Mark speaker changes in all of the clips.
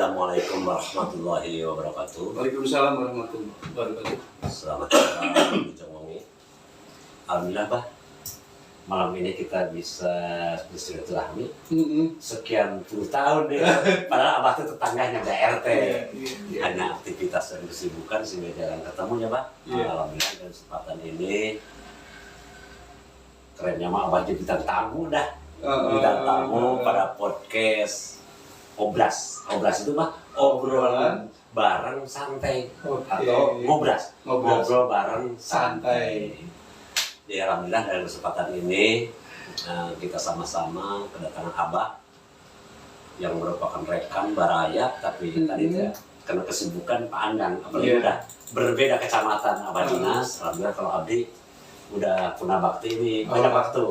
Speaker 1: Assalamualaikum warahmatullahi wabarakatuh.
Speaker 2: Waalaikumsalam warahmatullahi wabarakatuh.
Speaker 1: Selamat malam, Bujang Wangi. Alhamdulillah, Bah. Malam ini kita bisa bersilaturahmi. Sekian puluh tahun nih. Padahal Abah itu tetangganya ada RT. Hanya aktivitas dan kesibukan sehingga jarang ketemu ya, Bah. Alhamdulillah dengan kesempatan ini. Kerennya mah Abah jadi bintang tamu dah. Bintang tamu pada podcast Obras. Obras itu mah obrolan bareng santai atau ngobras. Ngobrol bareng santai. Ya alhamdulillah dari kesempatan ini kita sama-sama kedatangan Abah yang merupakan rekan baraya tapi tadi karena kesibukan Pak Andang apalagi udah berbeda kecamatan Abah dinas. Alhamdulillah kalau Abdi udah punah bakti ini banyak waktu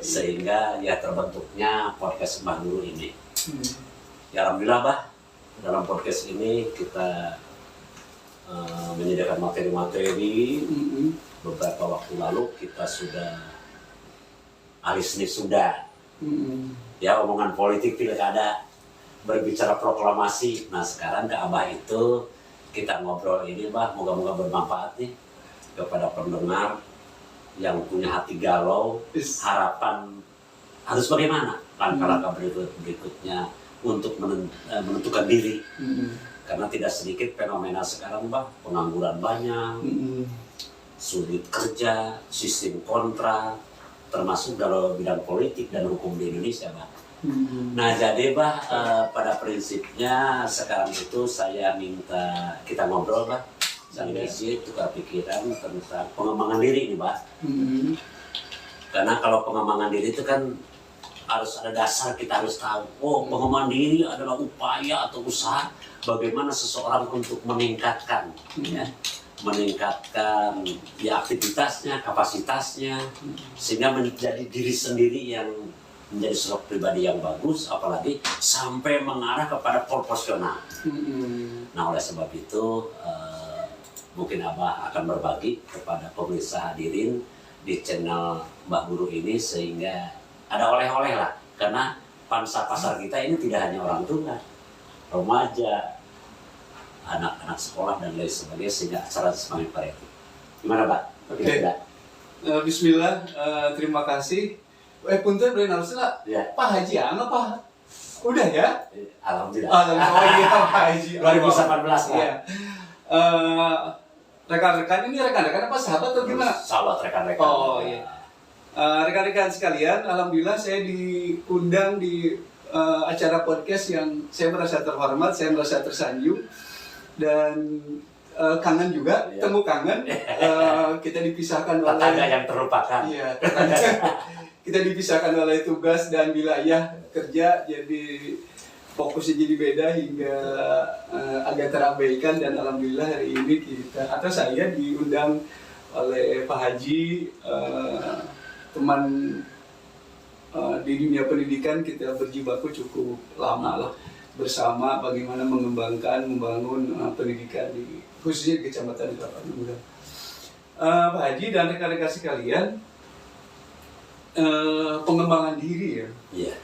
Speaker 1: sehingga ya terbentuknya podcast Mbah Guru ini. Ya alhamdulillah Bah, dalam podcast ini kita menyediakan materi-materi. Beberapa waktu lalu kita sudah ya omongan politik tidak ada, berbicara proklamasi. Nah sekarang ke Abah itu kita ngobrol ini Bah, moga-moga bermanfaat nih kepada pendengar yang punya hati galau, harapan harus bagaimana langkah-langkah berikutnya untuk menentukan diri. Karena tidak sedikit fenomena sekarang Bah, pengangguran banyak, sulit kerja, sistem kontrak, termasuk dalam bidang politik dan hukum di Indonesia, Bah. Nah, jadi Bah, pada prinsipnya sekarang itu saya minta kita ngobrol, Bah, sambil isi tukar pikiran tentang pengembangan diri ini, Bah. Karena kalau pengembangan diri itu kan harus ada dasar, kita harus tahu, pengembangan diri adalah upaya atau usaha bagaimana seseorang untuk meningkatkan, meningkatkan ya aktivitasnya, kapasitasnya, sehingga menjadi diri sendiri yang menjadi sosok pribadi yang bagus, apalagi sampai mengarah kepada proporsional. Nah oleh sebab itu mungkin Abah akan berbagi kepada pemirsa hadirin di channel Mbah Guru ini sehingga ada oleh-oleh lah, karena pangsa pasar kita ini tidak hanya orang tua, remaja, anak-anak sekolah dan lain sebagainya, sehingga acara semakin variatif. Gimana Pak?
Speaker 2: Oke. Bismillah, terima kasih. Punten boleh harusnya Pak Haji apa? Udah ya?
Speaker 1: Alhamdulillah.
Speaker 2: Oh iya Pak Haji.
Speaker 1: 2018
Speaker 2: ya. Rekan-rekan ini rekan-rekan apa sahabat atau gimana?
Speaker 1: Sahabat rekan-rekan.
Speaker 2: Oh iya. Rekan-rekan sekalian, alhamdulillah saya diundang di acara podcast yang saya merasa terhormat, saya merasa tersanjung dan kangen juga, temu kangen. Kita dipisahkan oleh
Speaker 1: tetangga yang terlupakan.
Speaker 2: Iya, kita dipisahkan oleh tugas dan wilayah kerja, jadi fokusnya jadi beda hingga agak terabaikan. Dan alhamdulillah hari ini saya diundang oleh Pak Haji, teman di dunia pendidikan. Kita berjibaku cukup lama lah bersama bagaimana membangun pendidikan khususnya di Kecamatan Kelapa Muda. Pak Haji dan rekan-rekan sekalian, pengembangan diri ya.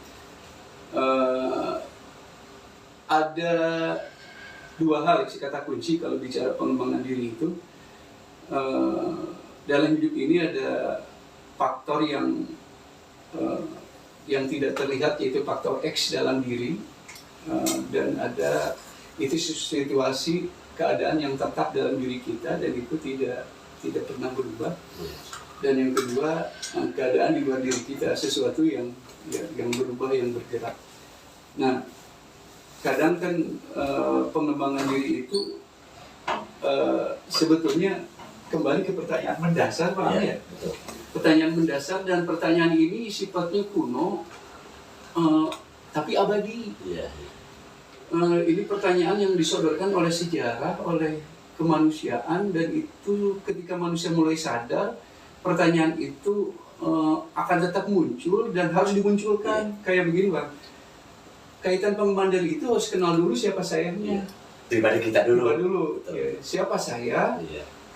Speaker 2: Ada dua hal kata kunci kalau bicara pengembangan diri itu. Dalam hidup ini ada faktor yang tidak terlihat, yaitu faktor X dalam diri, dan ada itu situasi keadaan yang tetap dalam diri kita dan itu tidak pernah berubah. Dan yang kedua, keadaan di luar diri kita, sesuatu yang berubah, yang bergerak. Nah, kadang kan pengembangan diri itu sebetulnya kembali ke pertanyaan mendasar, Pak ya. Pertanyaan mendasar, dan pertanyaan ini sifatnya kuno tapi abadi. Ini pertanyaan yang disodorkan oleh sejarah, oleh kemanusiaan, dan itu ketika manusia mulai sadar, pertanyaan itu akan tetap muncul dan harus dimunculkan. Kayak begini Bang, kaitan pengembangan diri itu harus kenal dulu siapa sayanya.
Speaker 1: Pribadi kita dulu.
Speaker 2: Siapa saya,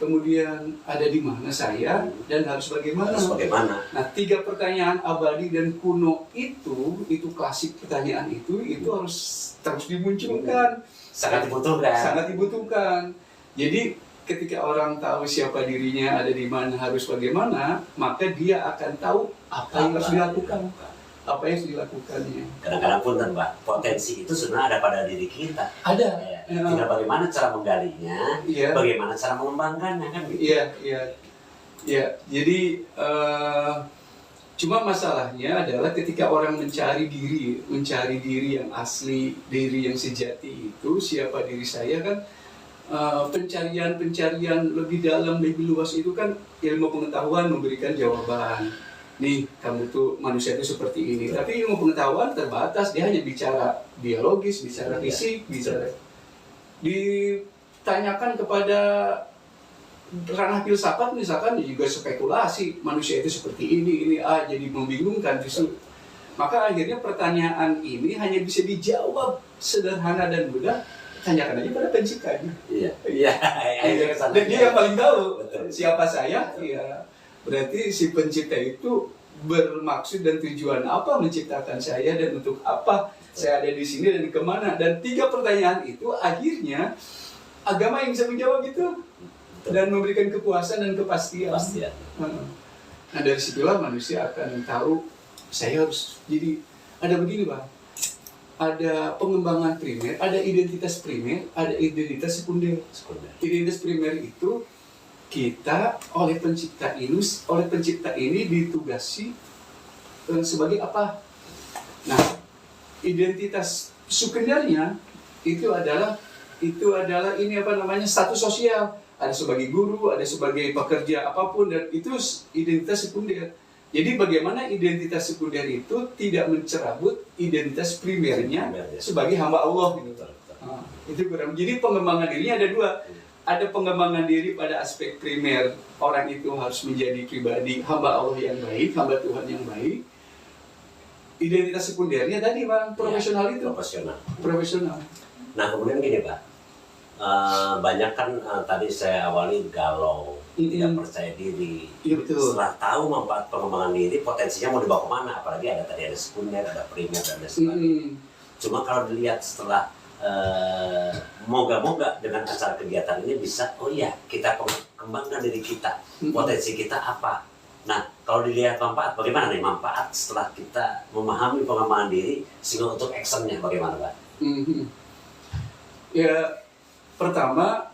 Speaker 2: kemudian ada di mana saya, dan harus bagaimana.
Speaker 1: Harus bagaimana?
Speaker 2: Nah, 3 pertanyaan abadi dan kuno itu klasik pertanyaan itu harus terus dimunculkan.
Speaker 1: Sangat dibutuhkan.
Speaker 2: Sangat dibutuhkan. Jadi ketika orang tahu siapa dirinya, ada di mana, harus bagaimana, maka dia akan tahu apa yang harus dilakukan. Apa yang harus dilakukannya.
Speaker 1: Kadang-kadang pun kan Pak, potensi itu sebenarnya ada pada diri kita.
Speaker 2: Ada.
Speaker 1: Ya, tinggal bagaimana cara menggalinya,
Speaker 2: Iya.
Speaker 1: bagaimana cara mengembangkannya kan gitu.
Speaker 2: Iya, iya. Ya, jadi cuma masalahnya adalah ketika orang mencari diri yang asli, diri yang sejati itu, siapa diri saya kan, pencarian lebih dalam, lebih luas itu kan ilmu pengetahuan memberikan jawaban. Nih, kamu tuh manusia itu seperti ini. Tapi ilmu pengetahuan terbatas, dia hanya bicara biologis, bicara fisik, bicara ditanyakan kepada ranah filsafat misalkan juga spekulasi manusia itu seperti ini jadi membingungkan justru. Maka akhirnya pertanyaan ini hanya bisa dijawab sederhana dan mudah, tanyakan aja pada penciptanya.
Speaker 1: Iya. Iya.
Speaker 2: Dan dia yang paling tahu.
Speaker 1: Betul.
Speaker 2: Siapa saya. Iya. Berarti si pencipta itu bermaksud dan tujuan apa menciptakan saya, dan untuk apa saya ada di sini dan kemana. Dan 3 pertanyaan itu akhirnya agama yang bisa menjawab itu dan memberikan kepuasan dan kepastian.
Speaker 1: Pastian.
Speaker 2: Nah, dari situlah manusia akan tahu saya harus jadi. Ada begini Bang, ada pengembangan primer, ada identitas primer, ada identitas sekunder. Identitas primer itu kita oleh pencipta ini ditugasi sebagai apa? Nah, identitas sekundernya itu adalah ini apa namanya, status sosial. Ada sebagai guru, ada sebagai pekerja apapun, dan itu identitas sekunder. Jadi bagaimana identitas sekunder itu tidak mencerabut identitas primernya sebagai hamba Allah gitu. Nah, itu kurang. Jadi pengembangan dirinya ada 2. Ada pengembangan diri pada aspek primer, orang itu harus menjadi pribadi hamba Allah yang baik, hamba Tuhan yang baik. Identitas sekundernya tadi Bang, profesional itu. Profesional.
Speaker 1: Nah kemudian gini Pak, banyak kan tadi saya awali galau, tidak percaya diri.
Speaker 2: Iya, betul.
Speaker 1: Setelah tahu manfaat pengembangan diri, potensinya mau dibawa kemana? Apalagi ada sekunder, ada primer dan lain sebagainya. Cuma kalau dilihat setelah moga-moga dengan acara kegiatan ini bisa, oh iya kita kembangkan diri kita, potensi kita apa. Nah kalau dilihat manfaat, bagaimana nih manfaat setelah kita memahami pengembangan diri sehingga untuk actionnya bagaimana Pak?
Speaker 2: Ya, pertama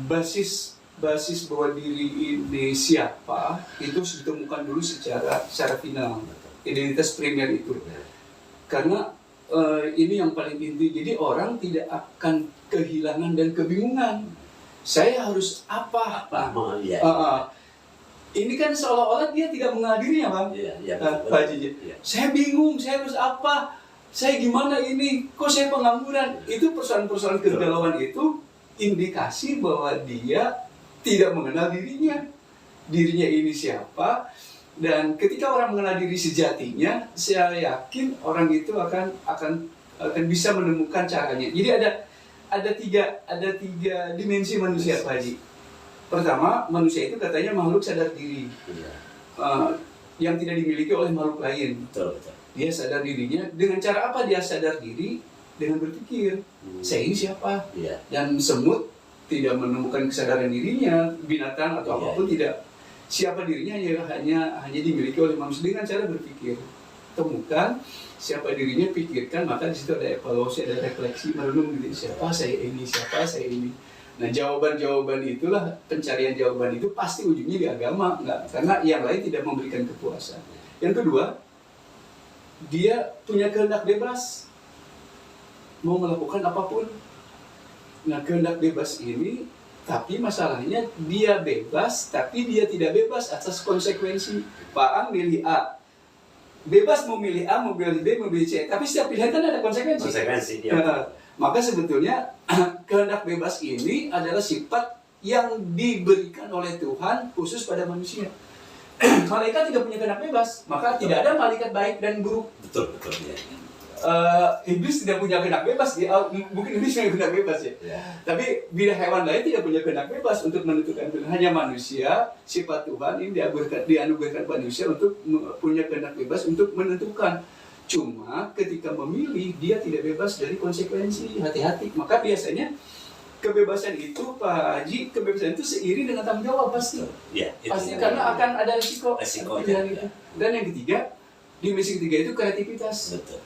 Speaker 2: basis bahwa diri ini siapa itu harus ditemukan dulu secara final, identitas primer itu. Karena ini yang paling inti, jadi orang tidak akan kehilangan dan kebingungan. Saya harus apa? Ini kan seolah-olah dia tidak mengenal dirinya Bang. Pak Jiji. Saya bingung, saya harus apa? Saya gimana ini? Kok saya pengangguran? Itu persoalan-persoalan kegalauan itu indikasi bahwa dia tidak mengenal dirinya. Dirinya ini siapa? Dan ketika orang mengenal diri sejatinya, saya yakin orang itu akan bisa menemukan caranya. Jadi ada tiga dimensi manusia Pak Haji. Pertama, manusia itu katanya makhluk sadar diri, yang tidak dimiliki oleh makhluk lain.
Speaker 1: Betul.
Speaker 2: Dia sadar dirinya. Dengan cara apa dia sadar diri? Dengan berpikir, saya ini siapa? Dan semut tidak menemukan kesadaran dirinya, binatang atau apapun tidak. Siapa dirinya hanya dimiliki oleh manusia dengan cara berpikir. Temukan siapa dirinya, pikirkan, maka di situ ada evaluasi, ada refleksi, merenung diri, siapa saya ini. Nah, jawaban-jawaban itulah, pencarian jawaban itu pasti ujungnya di agama, karena yang lain tidak memberikan kepuasan. Yang kedua, dia punya kehendak bebas, mau melakukan apapun. Nah, kehendak bebas ini, tapi masalahnya dia bebas, tapi dia tidak bebas atas konsekuensi. Pak A milih A, bebas mau milih A, mau milih B, mau milih C, tapi setiap pilihan kan ada konsekuensi. Maka sebetulnya kehendak bebas ini adalah sifat yang diberikan oleh Tuhan khusus pada manusia. Malaikat tidak punya kehendak bebas, maka tidak ada malaikat baik dan buruk.
Speaker 1: Betul.
Speaker 2: iblis tidak punya kehendak bebas, mungkin iblis punya kehendak bebas ya. Tapi bila hewan lain tidak punya kehendak bebas untuk menentukan pilihan. Hanya manusia, sifat Tuhan ini dianugerahkan manusia untuk punya kehendak bebas untuk menentukan. Cuma ketika memilih dia tidak bebas dari konsekuensi. Hati-hati. Maka biasanya kebebasan itu, Pak Haji, kebebasan itu seiring dengan tanggung jawab pasti.
Speaker 1: Ya,
Speaker 2: Pasti karena akan ada risiko.
Speaker 1: Resikonya.
Speaker 2: Itu. Dan yang ketiga, dimensi ketiga itu kreativitas.
Speaker 1: Betul.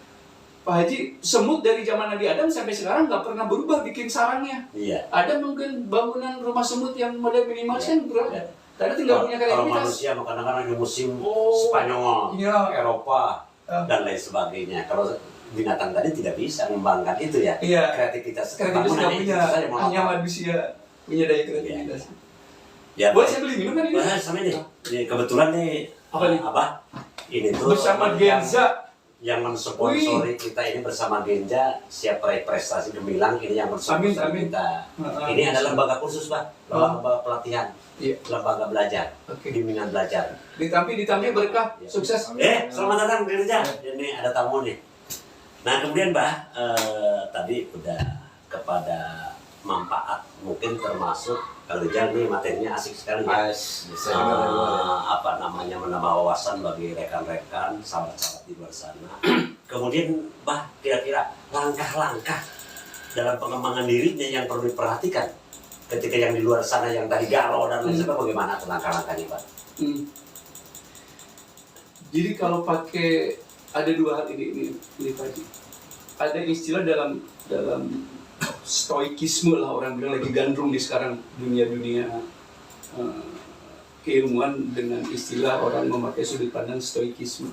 Speaker 2: Pak Haji, semut dari zaman Nabi Adam sampai sekarang nggak pernah berubah bikin sarangnya.
Speaker 1: Iya.
Speaker 2: Ada mungkin bangunan rumah semut yang model minimalis kan berapa?
Speaker 1: Iya.
Speaker 2: Karena tinggal punya
Speaker 1: Kalau
Speaker 2: kreativitas.
Speaker 1: manusia kadang-kadang di musim
Speaker 2: Oh,
Speaker 1: Spanyol,
Speaker 2: iya.
Speaker 1: Eropa, dan lain sebagainya. Kalau binatang tadi tidak bisa mengembangkan itu ya.
Speaker 2: Iya.
Speaker 1: Kreativitas.
Speaker 2: Kreativitas nggak
Speaker 1: Bangunannya
Speaker 2: punya,
Speaker 1: itu saja mau
Speaker 2: hanya
Speaker 1: apa.
Speaker 2: manusia punya daya kreativitas.
Speaker 1: Ya,
Speaker 2: Boleh saya beli minum kan ini?
Speaker 1: sama ini. Ini kebetulan nih,
Speaker 2: Apa nih?
Speaker 1: Abah, ini tuh
Speaker 2: Bersama Genza.
Speaker 1: yang mensponsori kita ini bersama Genza siap raih prestasi gemilang ini yang mensponsori
Speaker 2: Amin.
Speaker 1: kita.
Speaker 2: Ah,
Speaker 1: Ini adalah lembaga khusus, Pak. Lembaga pelatihan,
Speaker 2: Iya.
Speaker 1: lembaga belajar,
Speaker 2: Oke.
Speaker 1: bimbingan belajar.
Speaker 2: Ditampi berkah,
Speaker 1: Ya.
Speaker 2: sukses.
Speaker 1: Selamat datang di Genza. Ini ada tamu nih. Nah, kemudian, Mbak, tadi udah kepada manfaat mungkin termasuk kalau Rijal nih materinya asik sekali ya. Apa namanya, menambah wawasan bagi rekan-rekan, sahabat-sahabat di luar sana. Kemudian, Mbak, kira-kira langkah-langkah dalam pengembangan dirinya yang perlu diperhatikan ketika yang di luar sana yang tadi galau dan lain sebagainya, bagaimana tuh langkah-langkahnya, Pak?
Speaker 2: Jadi kalau pakai ada dua hal ini Pak Haji. Ada istilah dalam stoikisme lah, orang bilang lagi gandrung di sekarang dunia keilmuan dengan istilah orang memakai sudut pandang stoikisme.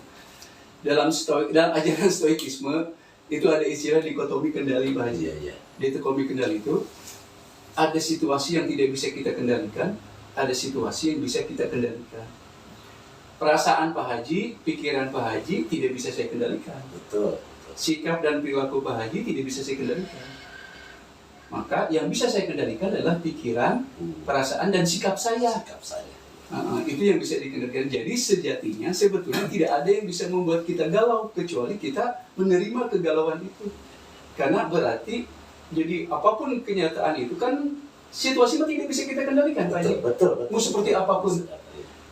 Speaker 2: Dalam ajaran stoikisme itu ada istilah dikotomi kendali, Pak Haji.
Speaker 1: Iya.
Speaker 2: Dikotomi kendali itu ada situasi yang tidak bisa kita kendalikan, ada situasi yang bisa kita kendalikan. Perasaan Pak Haji, pikiran Pak Haji tidak bisa saya kendalikan.
Speaker 1: Betul.
Speaker 2: Sikap dan perilaku Pak Haji tidak bisa saya kendalikan. Maka yang bisa saya kendalikan adalah pikiran, perasaan, dan sikap saya.
Speaker 1: Sikap saya.
Speaker 2: Itu yang bisa dikendalikan. Jadi sejatinya sebetulnya tidak ada yang bisa membuat kita galau kecuali kita menerima kegalauan itu. Karena berarti jadi apapun kenyataan itu kan situasi tidak bisa kita kendalikan, Pak Haji.
Speaker 1: Betul.
Speaker 2: Mau seperti apapun.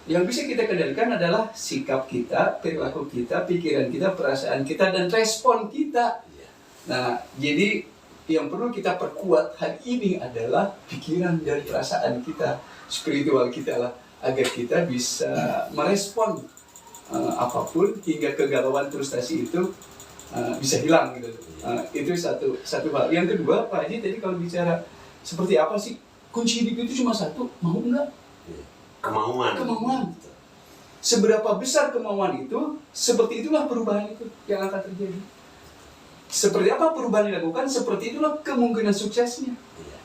Speaker 2: Yang bisa kita kendalikan adalah sikap kita, perilaku kita, pikiran kita, perasaan kita, dan respon kita. Nah, jadi yang perlu kita perkuat hari ini adalah pikiran dan perasaan kita, spiritual kita lah, agar kita bisa merespon apapun hingga kegalauan, frustasi itu bisa hilang gitu. Itu satu hal. Yang kedua, Pak Haji tadi kalau bicara seperti apa sih kunci hidup itu cuma satu, mau enggak?
Speaker 1: Kemauan.
Speaker 2: Seberapa besar kemauan itu, seperti itulah perubahan itu yang akan terjadi. Seperti apa perubahan dilakukan, seperti itulah kemungkinan suksesnya,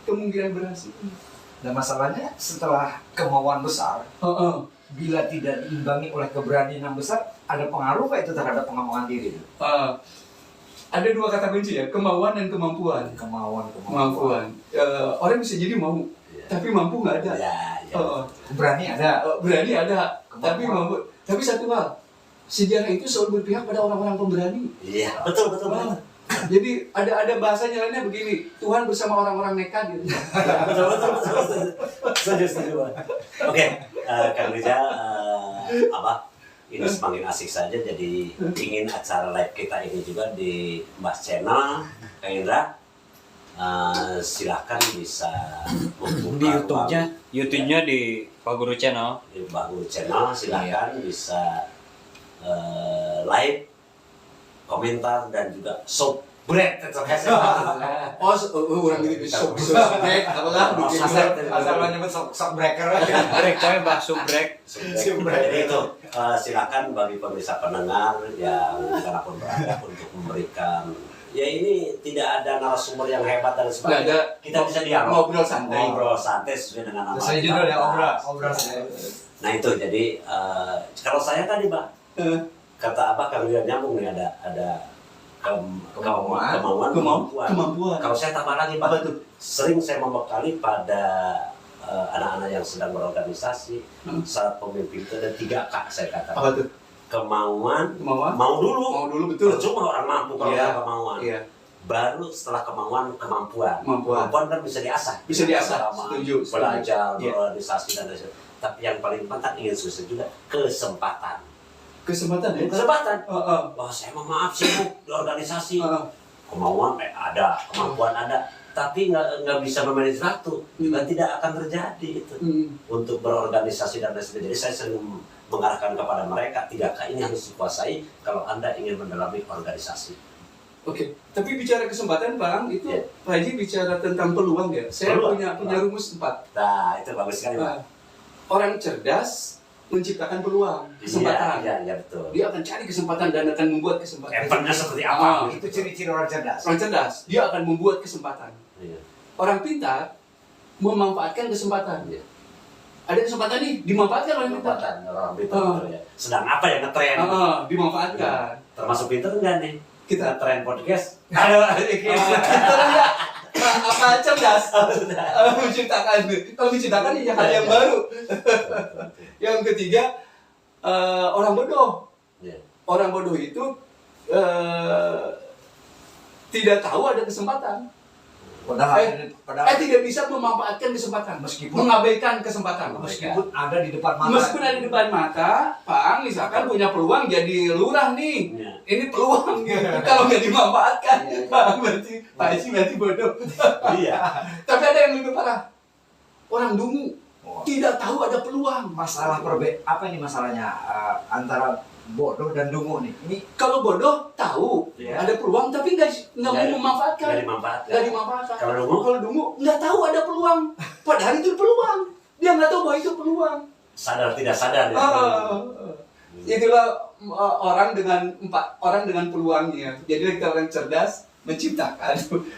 Speaker 2: kemungkinan berhasilnya.
Speaker 3: Dan masalahnya setelah kemauan besar, bila tidak diimbangi oleh keberanian yang besar, ada pengaruh itu terhadap pengembangan diri?
Speaker 2: Ada dua kata kunci ya, kemauan dan kemampuan. Kemampuan. Orang bisa jadi mau, tapi mampu nggak ada.
Speaker 3: Berani ada.
Speaker 2: Berani ada, tapi mampu. Tapi satu hal, sejarah itu selalu berpihak pada orang-orang pemberani.
Speaker 1: Iya, betul.
Speaker 2: Jadi ada bahasanya lainnya begini, Tuhan bersama orang-orang nekat gitu.
Speaker 1: Betul. Setuju. Oke, Kang Rizal, ini semakin asik saja, jadi ingin acara live kita ini juga di Mbah Channel, Kang Indra. Silahkan bisa membuka
Speaker 4: di YouTube-nya di Pak Guru Channel.
Speaker 1: Di Pak Guru Channel, silahkan bisa like, komentar, dan juga subscribe.
Speaker 2: Orang ini subscribe, apalah bikin
Speaker 3: Asal menyebut sok breaker.
Speaker 4: Break coy, Mbak, subrek.
Speaker 1: Jadi itu silakan bagi pemirsa pendengar yang dimanapun berada untuk memberikan. Ya ini tidak ada narasumber yang hebat dan sebagainya.
Speaker 2: Nggak ada.
Speaker 1: Kita bisa dialog,
Speaker 2: Ngobrol santai.
Speaker 1: sesuai dengan nama
Speaker 3: Saya
Speaker 1: kita.
Speaker 3: judul ya obrol.
Speaker 1: Nah itu jadi kalau saya tadi Pak kata apa kalau dia nyambung nih ada kemauan,
Speaker 2: Kemampuan.
Speaker 1: Kalau saya tambah lagi Pak,
Speaker 2: Apa tuh?
Speaker 1: sering saya membekali pada anak-anak yang sedang berorganisasi saat pemimpin itu ada 3K saya katakan.
Speaker 2: Apa tuh?
Speaker 1: kemauan,
Speaker 2: Kemauan?
Speaker 1: mau dulu.
Speaker 2: Mau dulu betul.
Speaker 1: Percuma orang mampu kalau
Speaker 2: Iya.
Speaker 1: nggak kemauan.
Speaker 2: Iya.
Speaker 1: Baru setelah kemauan, kemampuan.
Speaker 2: Kemampuan.
Speaker 1: Kan bisa diasah.
Speaker 2: Bisa diasah.
Speaker 1: Selama
Speaker 2: Setuju.
Speaker 1: belajar,
Speaker 2: Iya.
Speaker 1: berorganisasi dan lain-lain. Tapi yang paling penting ingin susah juga kesempatan.
Speaker 2: Kesempatan ya.
Speaker 1: Kesempatan.
Speaker 2: Heeh.
Speaker 1: Wah, saya mau maaf sibuk di organisasi.
Speaker 2: Heeh.
Speaker 1: Kemauan ada, kemampuan ada, tapi nggak bisa memanage waktu, juga tidak akan terjadi itu. Untuk berorganisasi dan lain sebagainya. Jadi saya sering mengarahkan kepada mereka 3K ini harus dikuasai kalau Anda ingin mendalami organisasi.
Speaker 2: Oke, tapi bicara kesempatan Bang, itu
Speaker 1: Iya.
Speaker 2: Pak Haji bicara tentang peluang ya. Saya
Speaker 1: Peluang.
Speaker 2: punya rumus 4.
Speaker 1: Nah, itu bagus sekali, Pak.
Speaker 2: Orang cerdas menciptakan peluang, kesempatan.
Speaker 1: Iya, betul.
Speaker 2: Dia akan cari kesempatan dan akan membuat kesempatan.
Speaker 1: Eventnya seperti apa?
Speaker 3: Itu ciri-ciri orang cerdas.
Speaker 2: Orang cerdas, dia akan membuat kesempatan.
Speaker 1: Iya.
Speaker 2: Orang pintar memanfaatkan kesempatan.
Speaker 1: Iya.
Speaker 2: Ada kesempatan nih, dimanfaatkan oleh pintar.
Speaker 1: Kesempatan orang pintar ya. Sedang apa yang ngetren?
Speaker 2: Dimanfaatkan.
Speaker 1: Termasuk pintar enggak nih?
Speaker 2: Kita
Speaker 1: Ngetren podcast.
Speaker 2: pintar enggak? Apa cerdas? menciptakan ya hal yang baru. Yang ketiga, orang bodoh.
Speaker 1: Iya.
Speaker 2: Orang bodoh itu tidak tahu ada kesempatan.
Speaker 3: Padahal
Speaker 2: Tidak bisa memanfaatkan kesempatan,
Speaker 3: Meskipun-
Speaker 2: mengabaikan kesempatan.
Speaker 3: meskipun ada di depan mata.
Speaker 2: Meskipun ada di depan mata, Pak misalkan punya peluang jadi lurah nih.
Speaker 1: Iya.
Speaker 2: Ini peluang gitu. Kalau nggak dimanfaatkan,
Speaker 3: Iya.
Speaker 2: berarti Pak Haji berarti bodoh.
Speaker 1: Iya.
Speaker 2: Tapi ada yang lebih parah. Orang dungu
Speaker 3: Oh.
Speaker 2: tidak tahu ada peluang.
Speaker 3: Masalah apa ini masalahnya antara bodoh dan dungu nih? Ini
Speaker 2: Kalau bodoh tahu
Speaker 1: Iya.
Speaker 2: ada peluang tapi nggak mau
Speaker 1: Nggak
Speaker 2: memanfaatkan.
Speaker 1: dimanfaatkan.
Speaker 2: Nggak dimanfaatkan.
Speaker 1: Kalau dungu?
Speaker 2: Kalau dungu nggak tahu ada peluang. Padahal itu peluang. Dia nggak tahu bahwa itu peluang.
Speaker 1: Sadar tidak sadar ya.
Speaker 2: Itulah orang dengan peluangnya. Jadi kita orang cerdas menciptakan.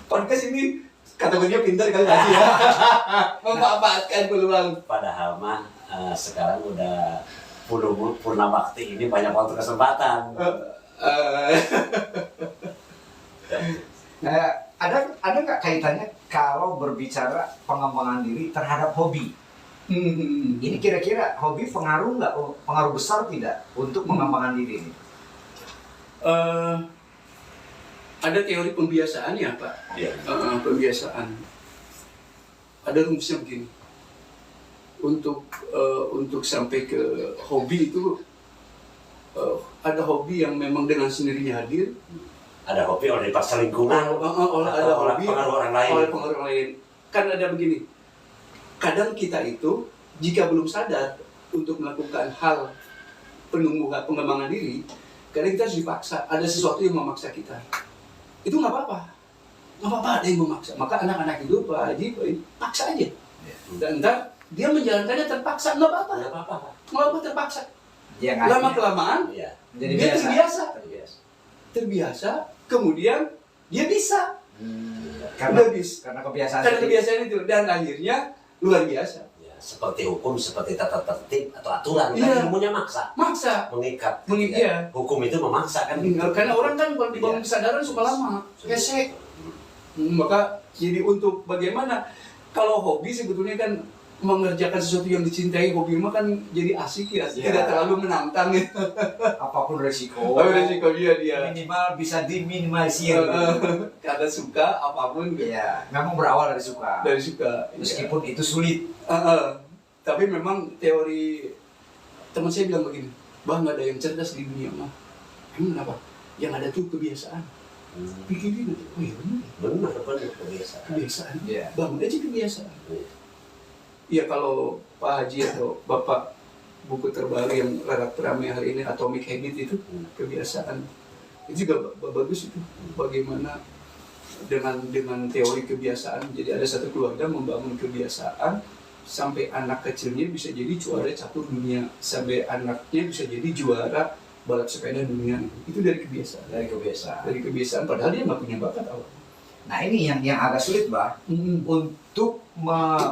Speaker 2: Podcast ini kategorinya pintar kali Haji ya. Memanfaatkan peluang.
Speaker 1: Padahal mah sekarang udah purna bakti ini banyak waktu kesempatan.
Speaker 3: Nah, ada nggak kaitannya kalau berbicara pengembangan diri terhadap hobi? Ini kira-kira hobi pengaruh besar tidak untuk pengembangan diri ini?
Speaker 2: Ada teori pembiasaan ya Pak.
Speaker 1: Iya.
Speaker 2: Pembiasaan. Ada rumusnya begini. Untuk sampai ke hobi itu ada hobi yang memang dengan sendirinya hadir.
Speaker 1: Ada hobi oleh dipaksa lingkungan.
Speaker 2: Ada
Speaker 1: oleh
Speaker 2: hobi
Speaker 1: pengaruh orang lain.
Speaker 2: oleh pengaruh orang lain. Kan ada begini. Kadang kita itu jika belum sadar untuk melakukan hal pengembangan diri, kadang kita harus dipaksa. Ada sesuatu yang memaksa kita. Itu nggak apa-apa. Nggak apa-apa ada yang memaksa. Maka anak-anak itu Pak Haji, paksa aja. Dan ntar dia menjalankannya terpaksa, nggak apa-apa.
Speaker 1: Nggak apa-apa.
Speaker 2: Nggak apa terpaksa.
Speaker 3: Yang
Speaker 2: Lama-kelamaan
Speaker 1: Iya.
Speaker 3: jadi
Speaker 2: dia
Speaker 3: biasa.
Speaker 2: terbiasa, kemudian dia bisa.
Speaker 3: Karena
Speaker 2: Habis.
Speaker 3: karena kebiasaan.
Speaker 2: Karena kebiasaan itu. Dan akhirnya luar biasa.
Speaker 1: Ya, seperti hukum, seperti tata tertib atau aturan,
Speaker 2: Iya.
Speaker 1: kan ilmunya maksa,
Speaker 2: Maksa.
Speaker 1: mengikat.
Speaker 2: Iya.
Speaker 1: Hukum itu memaksa kan.
Speaker 2: Karena orang kan kalau dibangun kesadaran suka lama. Hese. Maka jadi untuk bagaimana kalau hobi sebetulnya kan mengerjakan sesuatu yang dicintai, hobi mah kan jadi asik ya,
Speaker 3: Iya.
Speaker 2: tidak terlalu menantang ya.
Speaker 3: Apapun resiko.
Speaker 2: Oh, resiko dia.
Speaker 3: Minimal bisa diminimalisir.
Speaker 2: Karena suka apapun
Speaker 3: Iya, memang berawal dari suka.
Speaker 2: dari suka.
Speaker 3: Meskipun itu sulit.
Speaker 2: Tapi memang teori teman saya bilang begini, bah nggak ada yang cerdas di dunia mah. Emang kenapa? Yang ada tuh kebiasaan. Pikirin, oh iya benar.
Speaker 1: Benar kebiasaan.
Speaker 2: Kebiasaan.
Speaker 3: Iya.
Speaker 2: Bangun aja kebiasaan.
Speaker 1: Iya.
Speaker 2: Ya kalau Pak Haji atau Bapak buku terbaru yang ramai hari ini Atomic Habit itu kebiasaan itu juga bagus itu bagaimana dengan teori kebiasaan. Jadi ada satu keluarga membangun kebiasaan sampai anak kecilnya bisa jadi juara catur dunia, sampai anaknya bisa jadi juara balap sepeda dunia. Itu dari kebiasaan. Dari kebiasaan padahal dia nggak punya bakat awal.
Speaker 3: Nah ini yang agak sulit, Bah, untuk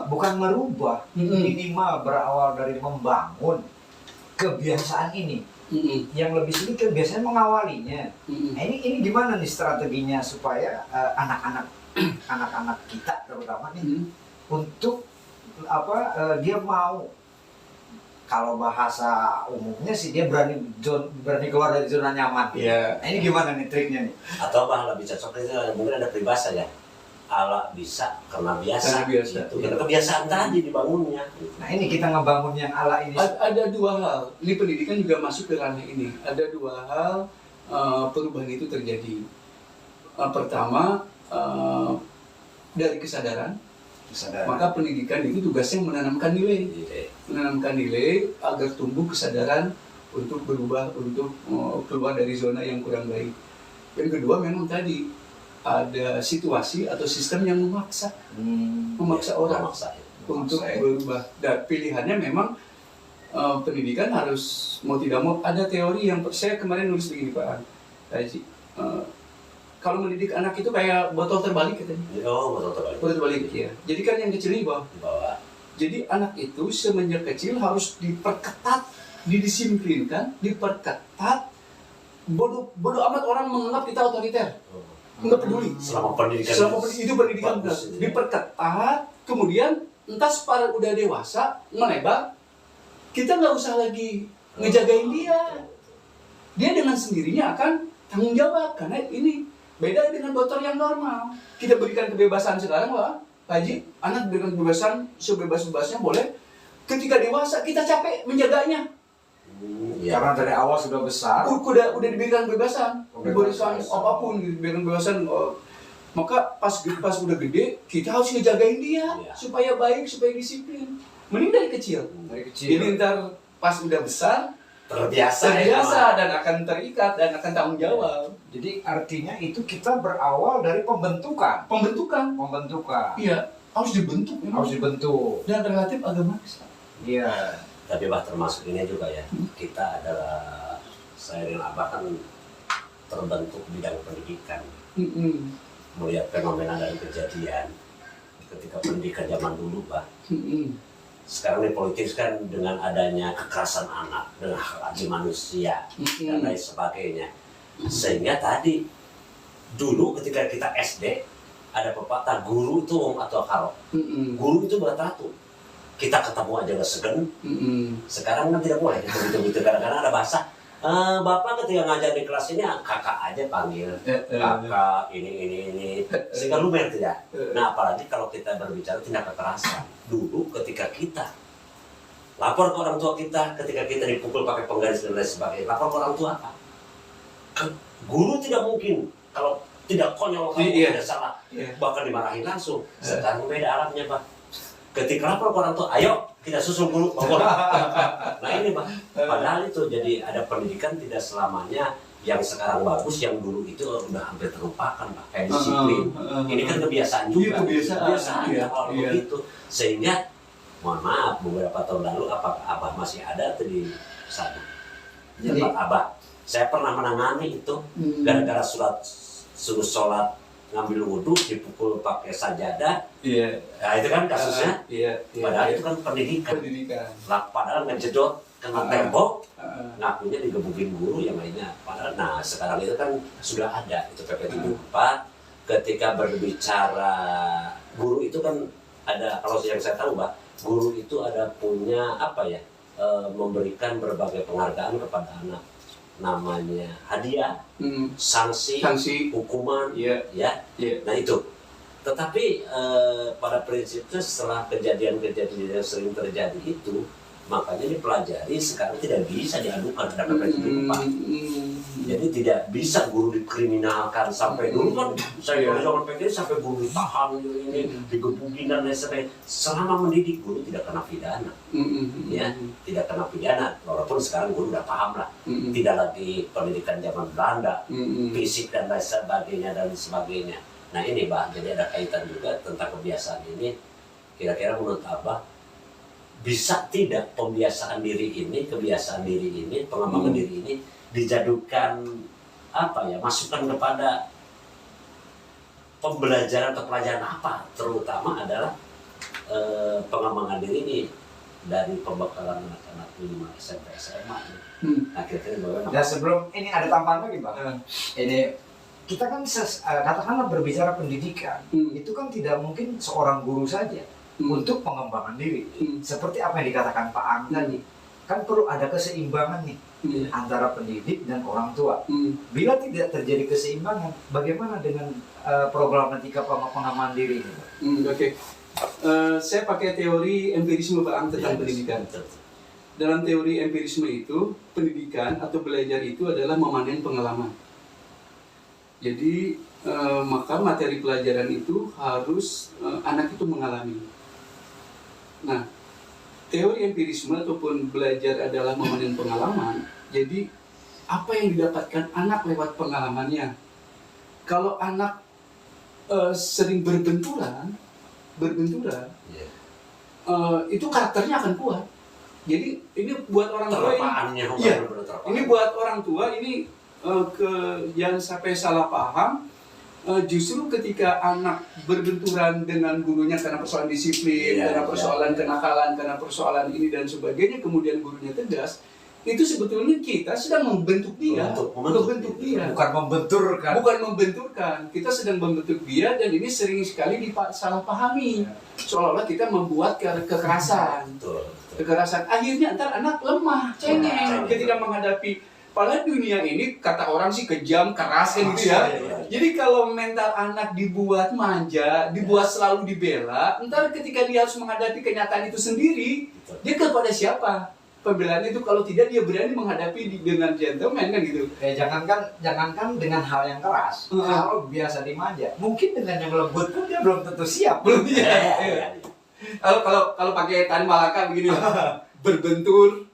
Speaker 3: bukan merubah, minimal berawal dari membangun kebiasaan ini. Yang lebih sulit kan biasanya mengawalinya. Nah ini gimana nih strateginya supaya anak-anak kita terutama nih untuk dia mau kalau bahasa umumnya sih dia berani keluar dari zona nyaman.
Speaker 2: Iya.
Speaker 3: Nah, ini gimana nih triknya nih?
Speaker 1: Atau bah lebih cocok itu mungkin ada peribahasa ya, ala bisa karena biasa.
Speaker 2: Karena biasa.
Speaker 1: Gitu. Karena kebiasaan tadi dibangunnya.
Speaker 3: Nah ini kita ngebangun yang ala ini.
Speaker 2: Ada dua hal, ini pendidikan juga masuk ke ranah ini. Ada dua hal perubahan itu terjadi. Pertama, dari kesadaran, maka pendidikan itu tugasnya menanamkan nilai. Menanamkan nilai agar tumbuh kesadaran untuk berubah, untuk keluar dari zona yang kurang baik. Yang kedua memang tadi, ada situasi atau sistem yang memaksa orang untuk berubah. Dan pilihannya memang pendidikan harus mau tidak mau. Ada teori yang saya kemarin nulis begini Pak Haji, kalau mendidik anak itu kayak botol terbalik katanya.
Speaker 1: Oh, botol terbalik.
Speaker 2: Botol terbalik ya. Jadi kan yang kecil di bawah.
Speaker 1: Di bawah.
Speaker 2: Jadi anak itu semenjak kecil harus diperketat, didisiplinkan, diperketat. Bodoh amat orang menganggap kita otoriter. Nggak peduli.
Speaker 1: Selama pendidikan
Speaker 2: Itu pendidikan
Speaker 1: bagus, ya.
Speaker 2: diperketat, kemudian entah separuh udah dewasa, melebar, kita nggak usah lagi ngejagain dia. Dia dengan sendirinya akan tanggung jawab, karena ini beda dengan botol yang normal. Kita berikan kebebasan sekarang, Pak Haji, anak dengan kebebasan sebebas-bebasnya boleh. Ketika dewasa kita capek menjaganya.
Speaker 1: Ya.
Speaker 3: Karena dari awal sudah besar.
Speaker 2: Udah diberikan kebebasan, diberikan
Speaker 3: Kebebasan.
Speaker 2: apapun, diberikan kebebasan. Maka pas udah gede, kita harus ngejagain dia
Speaker 1: Iya.
Speaker 2: supaya baik, supaya disiplin. Mending dari kecil.
Speaker 3: Dari kecil.
Speaker 2: Jadi ntar pas udah besar,
Speaker 1: Terbiasa
Speaker 2: dan akan terikat dan akan tanggung jawab.
Speaker 3: Jadi artinya itu kita berawal dari pembentukan.
Speaker 2: Pembentukan, iya, harus dibentuk. memang.
Speaker 3: Harus dibentuk.
Speaker 2: Dan relatif agamis.
Speaker 3: Iya.
Speaker 1: Tapi bah termasuk ini juga ya, kita adalah, saya dan Abah kan terbentuk bidang pendidikan. Melihat fenomena dan kejadian ketika pendidikan zaman dulu bah. Sekarang di politik kan dengan adanya kekerasan anak, dengan hak asasi manusia dan lain sebagainya. Sehingga tadi dulu ketika kita SD ada pepatah guru itu wong atau karo. Guru itu berat ratu. Kita ketemu aja nggak segen. Sekarang kan tidak boleh gitu. Kadang-kadang ada bahasa. Bapak ketika ngajar di kelas ini kakak aja panggil kakak ini sehingga lumer tidak. Nah apalagi kalau kita berbicara tindak kekerasan dulu ketika kita lapor ke orang tua kita ketika kita dipukul pakai penggaris dan lain sebagainya, lapor ke orang tua apa? Guru tidak mungkin kalau tidak konyol kamu tidak salah, bahkan dimarahin langsung. Sekarang beda arahnya Pak. Ketika lapor ke orang tua, ayo kita susul guru. Nah ini Pak, padahal itu jadi ada pendidikan tidak selamanya yang sekarang bagus, yang dulu itu udah hampir terlupakan Pak. Kayak disiplin. Ini kan kebiasaan juga. Kebiasaan ya kalau begitu. Sehingga, mohon maaf, beberapa tahun lalu apakah Abah masih ada tuh di sana?
Speaker 3: Jadi
Speaker 1: Abah, saya pernah menangani itu gara-gara suruh sholat ngambil wudhu dipukul pakai sajadah. Nah itu kan kasusnya. Padahal itu kan pendidikan. Lah padahal ngejedot kena tembok, ngakunya digebukin guru yang lainnya. Padahal nah sekarang itu kan sudah ada itu PP 74. Ketika berbicara guru itu kan ada, kalau yang saya tahu Mbak, guru itu ada punya apa ya, memberikan berbagai penghargaan kepada anak, namanya hadiah, sanksi, hukuman, ya. Nah itu. Tetapi pada prinsipnya setelah kejadian-kejadian yang sering terjadi itu, makanya dipelajari sekarang tidak bisa diadukan terhadap PP 74. Jadi tidak bisa guru dikriminalkan sampai dulu kan saya zaman PKI sampai guru ditahan ini digebukin dan lain sebagainya. Selama mendidik guru tidak kena pidana, ya tidak kena pidana. Walaupun sekarang guru udah paham lah, tidak lagi pendidikan zaman Belanda, fisik dan lain sebagainya. Nah ini Pak, jadi ada kaitan juga tentang kebiasaan ini. Kira-kira menurut Abah, bisa tidak kebiasaan diri ini, pengembangan diri ini dijadukan apa ya, masukan kepada pembelajaran atau pelajaran apa, terutama adalah pengembangan diri ini dari pembekalan anak-anak 5 SMP SMA. Nah kira-kira bagaimana?
Speaker 3: Dan sebelum ini ada tambahan lagi Bang. Ini kita kan katakanlah berbicara pendidikan, itu kan tidak mungkin seorang guru saja untuk pengembangan diri. Seperti apa yang dikatakan Pak Ang tadi, kan perlu ada keseimbangan nih
Speaker 2: Iya.
Speaker 3: antara pendidik dan orang tua. Bila tidak terjadi keseimbangan, bagaimana dengan problematika pengaman diri ini?
Speaker 2: Oke. Saya pakai teori empirisme Pak Ang tentang pendidikan. Dalam teori empirisme itu, pendidikan atau belajar itu adalah memanen pengalaman. Jadi, maka materi pelajaran itu harus anak itu mengalami. Nah, teori empirisme ataupun belajar adalah memanen pengalaman. Jadi, apa yang didapatkan anak lewat pengalamannya? Kalau anak sering berbenturan, itu karakternya akan kuat. Jadi ini buat orang tua
Speaker 1: Terapaannya
Speaker 2: iya,
Speaker 1: bener-bener
Speaker 2: ini buat orang tua ini jangan sampai salah paham. Justru ketika anak berbenturan dengan gurunya karena persoalan disiplin,
Speaker 1: Iya,
Speaker 2: karena
Speaker 1: iya.
Speaker 2: persoalan kenakalan, karena persoalan ini dan sebagainya, kemudian gurunya tegas, itu sebetulnya kita sedang membentuk dia,
Speaker 1: Membentuk
Speaker 2: dia.
Speaker 3: Bukan membenturkan.
Speaker 2: Bukan membenturkan, kita sedang membentuk dia dan ini sering sekali salah pahami. Seolah-olah kita membuat kekerasan. Kekerasan akhirnya ntar anak lemah, cengeng ketika menghadapi. Padahal dunia ini kata orang sih kejam, keras kan gitu ya. Jadi kalau mental anak dibuat manja, dibuat selalu dibela, ntar ketika dia harus menghadapi kenyataan itu sendiri, dia kepada siapa? Pembelaan itu kalau tidak dia berani menghadapi dengan gentleman kan gitu.
Speaker 3: Jangankan dengan hal yang keras,
Speaker 2: Hmm.
Speaker 3: kalau biasa dimanja, mungkin dengan yang lembut pun dia belum tentu siap.
Speaker 2: Belum ya. Kalau pakai tari Malaka begini lah. berbentuk.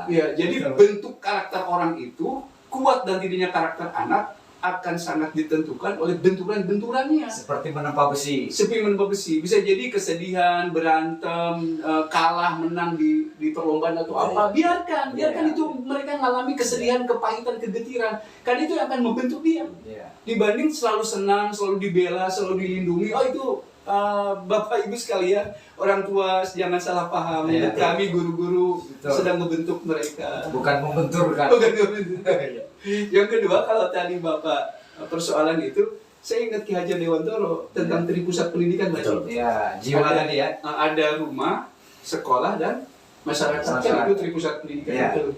Speaker 2: Ya, jadi bentuk karakter orang itu kuat dan tidaknya karakter anak akan sangat ditentukan oleh benturan-benturannya.
Speaker 3: Seperti menempa besi.
Speaker 2: Seperti menempa besi, bisa jadi kesedihan, berantem, kalah, menang di perlombaan atau apa. Biarkan itu mereka mengalami kesedihan, kepahitan, kegetiran. Kan itu yang akan membentuk dia. Dibanding selalu senang, selalu dibela, selalu dilindungi. Oh itu Bapak Ibu sekalian, orang tua jangan salah paham.
Speaker 3: Iya.
Speaker 2: Kami guru-guru
Speaker 3: Betul.
Speaker 2: sedang membentuk mereka.
Speaker 3: Bukan membenturkan.
Speaker 2: Yang kedua, kalau tadi Bapak persoalan itu, saya ingat Ki Hajar Dewantoro tentang Tripusat Pendidikan.
Speaker 1: Betul.
Speaker 3: Ya, jiwa tadi ya.
Speaker 2: Ada rumah, sekolah, dan masyarakat. Kan itu Tripusat Pendidikan
Speaker 3: Ya.
Speaker 2: itu.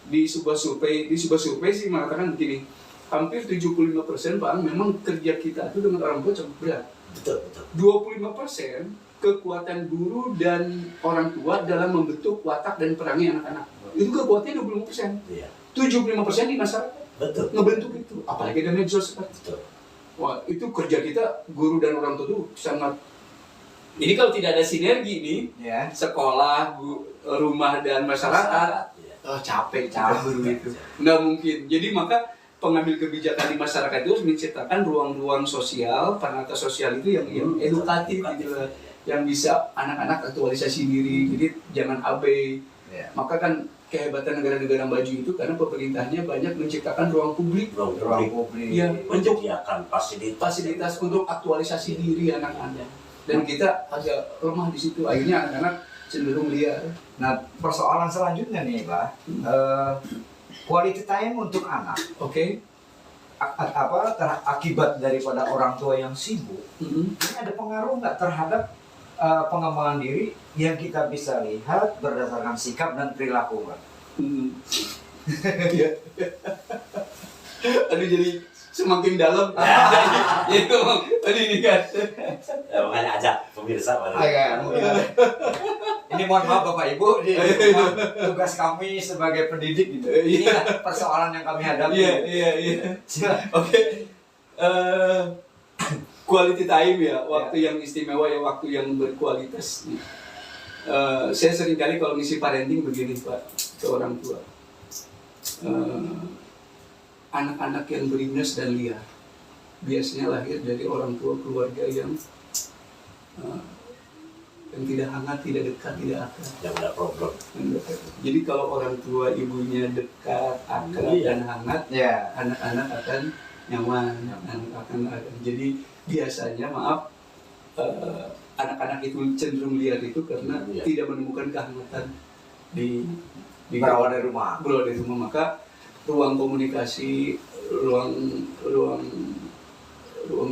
Speaker 2: Di sebuah survei sih mengatakan begini, hampir 75% Pak memang kerja kita itu dengan orang tua cukup berat.
Speaker 1: Betul.
Speaker 2: 25% kekuatan guru dan orang tua dalam membentuk watak dan perangi anak-anak. Itu kekuatannya 25%.
Speaker 1: Iya.
Speaker 2: 75% di masyarakat
Speaker 1: Betul.
Speaker 2: ngebentuk itu. Apalagi ada medsos.
Speaker 1: Betul.
Speaker 2: Wah, itu kerja kita guru dan orang tua itu sangat. Jadi kalau tidak ada sinergi nih,
Speaker 3: Ya.
Speaker 2: sekolah, rumah dan masyarakat,
Speaker 1: Iya.
Speaker 2: capek guru itu. Nggak mungkin. Jadi maka pengambil kebijakan di masyarakat itu harus menciptakan ruang-ruang sosial, penata sosial itu yang edukatif gitu lah. Yang bisa anak-anak aktualisasi diri, jadi jangan abai.
Speaker 3: Ya.
Speaker 2: Maka kan kehebatan negara-negara maju itu karena pemerintahnya banyak menciptakan ruang publik,
Speaker 3: Ruang publik.
Speaker 2: ya, untuk
Speaker 1: Menyediakan
Speaker 2: fasilitas untuk aktualisasi diri anak-anak. Dan kita agak lemah di situ, akhirnya anak-anak cenderung liar.
Speaker 3: Nah, persoalan selanjutnya nih, Pak. Quality time untuk anak.
Speaker 2: Oke.
Speaker 3: Akibat daripada orang tua yang sibuk, ini ada pengaruh nggak terhadap pengembangan diri yang kita bisa lihat berdasarkan sikap dan perilaku, Pak?
Speaker 2: Aduh, jadi semakin dalam. Jadi tadi ini kan.
Speaker 1: Makanya ajak pemirsa pada.
Speaker 3: Ini mohon maaf Bapak Ibu, tugas kami sebagai pendidik gitu. Ini persoalan yang kami hadapi.
Speaker 2: Iya. Oke. Quality time ya, waktu yang istimewa ya, waktu yang berkualitas. Saya sering kali kalau ngisi parenting begini Pak, ke orang tua. Anak-anak yang beringas dan liar biasanya lahir dari orang tua keluarga yang tidak hangat, tidak dekat, tidak akrab.
Speaker 1: Yang ada problem.
Speaker 2: Jadi kalau orang tua ibunya dekat, akrab, dan hangat, anak-anak akan nyaman, Jadi biasanya anak-anak itu cenderung liar itu karena tidak menemukan kehangatan di
Speaker 3: berawal dari rumah.
Speaker 2: Maka ruang komunikasi, ruang